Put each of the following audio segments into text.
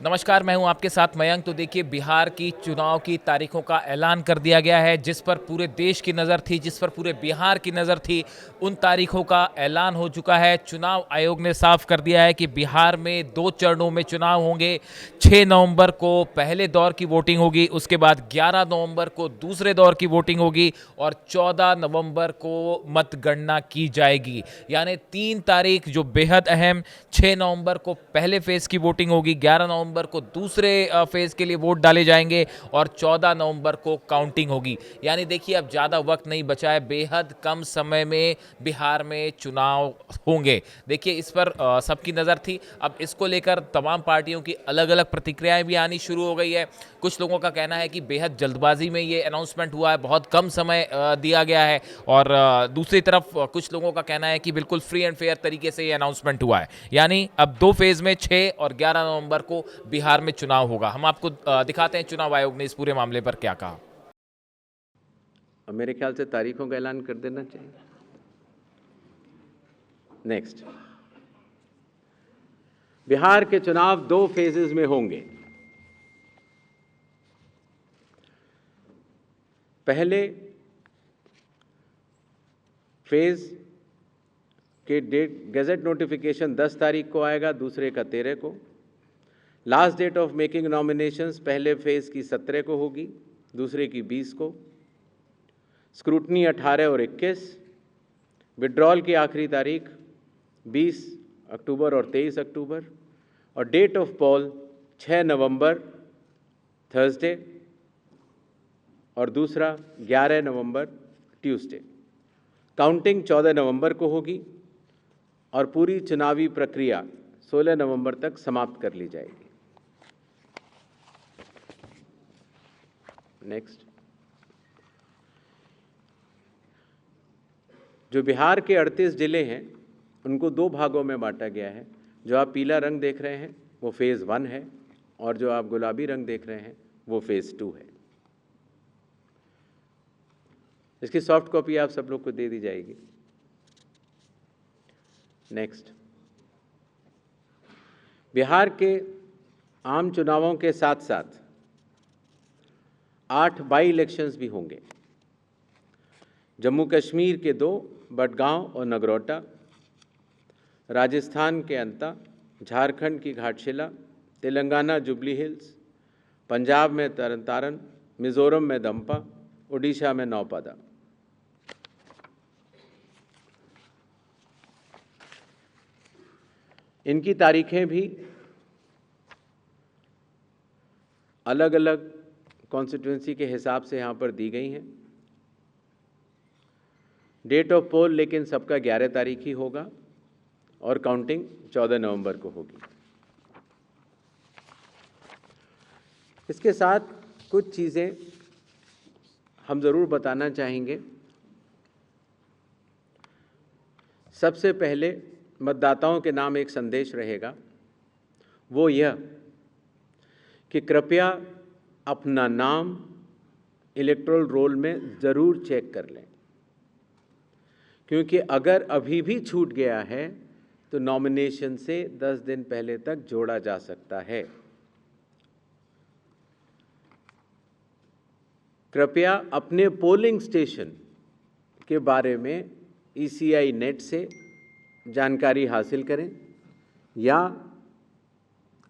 नमस्कार, मैं हूं आपके साथ मयंक। तो देखिए, बिहार की चुनाव की तारीखों का ऐलान कर दिया गया है। जिस पर पूरे देश की नज़र थी, जिस पर पूरे बिहार की नज़र थी, उन तारीखों का ऐलान हो चुका है। चुनाव आयोग ने साफ कर दिया है कि बिहार में 2 चरणों में चुनाव होंगे। 6 नवंबर को पहले दौर की वोटिंग होगी, उसके बाद 11 नवंबर को दूसरे दौर की वोटिंग होगी और 14 नवंबर को मतगणना की जाएगी। यानी 3 तारीख जो बेहद अहम। 6 नवंबर को पहले फेज़ की वोटिंग होगी, 11 नवंबर को दूसरे फेज़ के लिए वोट डाले जाएंगे और 14 नवंबर को काउंटिंग होगी। यानी देखिए, अब ज़्यादा वक्त नहीं बचा है, बेहद कम समय में बिहार में चुनाव होंगे। देखिए, इस पर सबकी नज़र थी। अब इसको लेकर तमाम पार्टियों की अलग अलग प्रतिक्रियाएं भी आनी शुरू हो गई है। कुछ लोगों का कहना है कि बेहद जल्दबाजी में ये अनाउंसमेंट हुआ है, बहुत कम समय दिया गया है। और दूसरी तरफ कुछ लोगों का कहना है कि बिल्कुल फ्री एंड फेयर तरीके से ये अनाउंसमेंट हुआ है। यानी अब 2 फेज़ में 6 और 11 नवंबर को बिहार में चुनाव होगा। हम आपको दिखाते हैं चुनाव आयोग ने इस पूरे मामले पर क्या कहा। मेरे ख्याल से तारीखों का ऐलान कर देना चाहिए। नेक्स्ट, बिहार के चुनाव 2 फेजेस में होंगे। पहले फेज के डेट गैजेट नोटिफिकेशन 10 तारीख को आएगा, दूसरे का 13 को। Last date of making nominations पहले फेज की 17 को होगी, दूसरे की 20 को। स्क्रूटनी 18 और 21। विड्रॉल की आखिरी तारीख 20 अक्टूबर और 23 अक्टूबर। और डेट ऑफ पोल 6 नवंबर थर्सडे और दूसरा 11 नवंबर ट्यूसडे। काउंटिंग 14 नवंबर को होगी और पूरी चुनावी प्रक्रिया 16 नवंबर तक समाप्त कर ली जाएगी। नेक्स्ट, जो बिहार के 38 जिले हैं उनको 2 भागों में बांटा गया है। जो आप पीला रंग देख रहे हैं वो फेज़ 1 है और जो आप गुलाबी रंग देख रहे हैं वो फेज़ 2 है। इसकी सॉफ्ट कॉपी आप सब लोग को दे दी जाएगी। नेक्स्ट, बिहार के आम चुनावों के साथ साथ 8 बाई इलेक्शंस भी होंगे। जम्मू कश्मीर के 2, बडगांव और नगरोटा। राजस्थान के अंता, झारखंड की घाटशिला, तेलंगाना जुबली हिल्स, पंजाब में तरन तारन, मिजोरम में दंपा, उड़ीसा में नौपादा। इनकी तारीखें भी अलग अलग कॉन्स्टिट्यूंसी के हिसाब से यहाँ पर दी गई हैं। डेट ऑफ पोल लेकिन सबका 11 तारीख ही होगा और काउंटिंग 14 नवंबर को होगी। इसके साथ कुछ चीज़ें हम ज़रूर बताना चाहेंगे। सबसे पहले मतदाताओं के नाम एक संदेश रहेगा, वो यह कि कृपया अपना नाम इलेक्टोरल रोल में ज़रूर चेक कर लें, क्योंकि अगर अभी भी छूट गया है तो नॉमिनेशन से 10 दिन पहले तक जोड़ा जा सकता है। कृपया अपने पोलिंग स्टेशन के बारे में ECI नेट से जानकारी हासिल करें या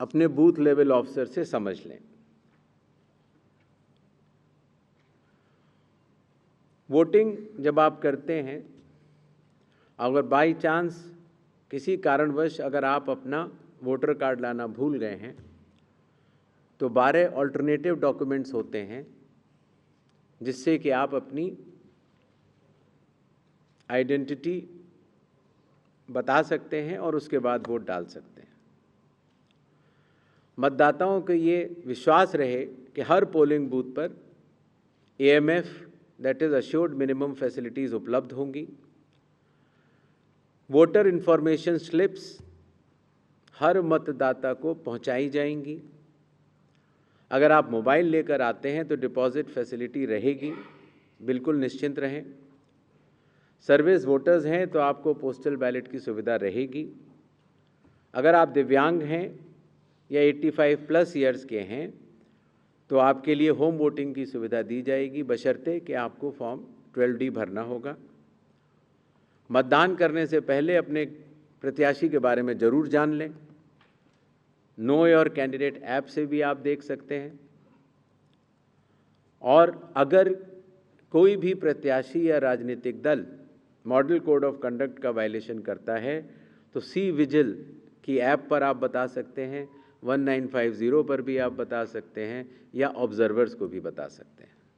अपने बूथ लेवल ऑफिसर से समझ लें। वोटिंग जब आप करते हैं, अगर बाई चांस किसी कारणवश अगर आप अपना वोटर कार्ड लाना भूल गए हैं तो 12 ऑल्टरनेटिव डॉक्यूमेंट्स होते हैं जिससे कि आप अपनी आइडेंटिटी बता सकते हैं और उसके बाद वोट डाल सकते हैं। मतदाताओं को ये विश्वास रहे कि हर पोलिंग बूथ पर AMF that is assured minimum facilities उपलब्ध होंगी। वोटर इन्फॉर्मेशन स्लिप्स हर मतदाता को पहुंचाई जाएंगी। अगर आप मोबाइल लेकर आते हैं तो डिपॉजिट फैसिलिटी रहेगी, बिल्कुल निश्चिंत रहें। सर्विस वोटर्स हैं तो आपको पोस्टल बैलेट की सुविधा रहेगी। अगर आप दिव्यांग हैं या 85 प्लस ईयर्स के हैं तो आपके लिए होम वोटिंग की सुविधा दी जाएगी, बशर्ते कि आपको फॉर्म 12D भरना होगा। मतदान करने से पहले अपने प्रत्याशी के बारे में ज़रूर जान लें। नो योर कैंडिडेट ऐप से भी आप देख सकते हैं। और अगर कोई भी प्रत्याशी या राजनीतिक दल मॉडल कोड ऑफ कंडक्ट का वायलेशन करता है तो सी विजिल की ऐप पर आप बता सकते हैं, 1950 पर भी आप बता सकते हैं या ऑब्जर्वर्स को भी बता सकते हैं।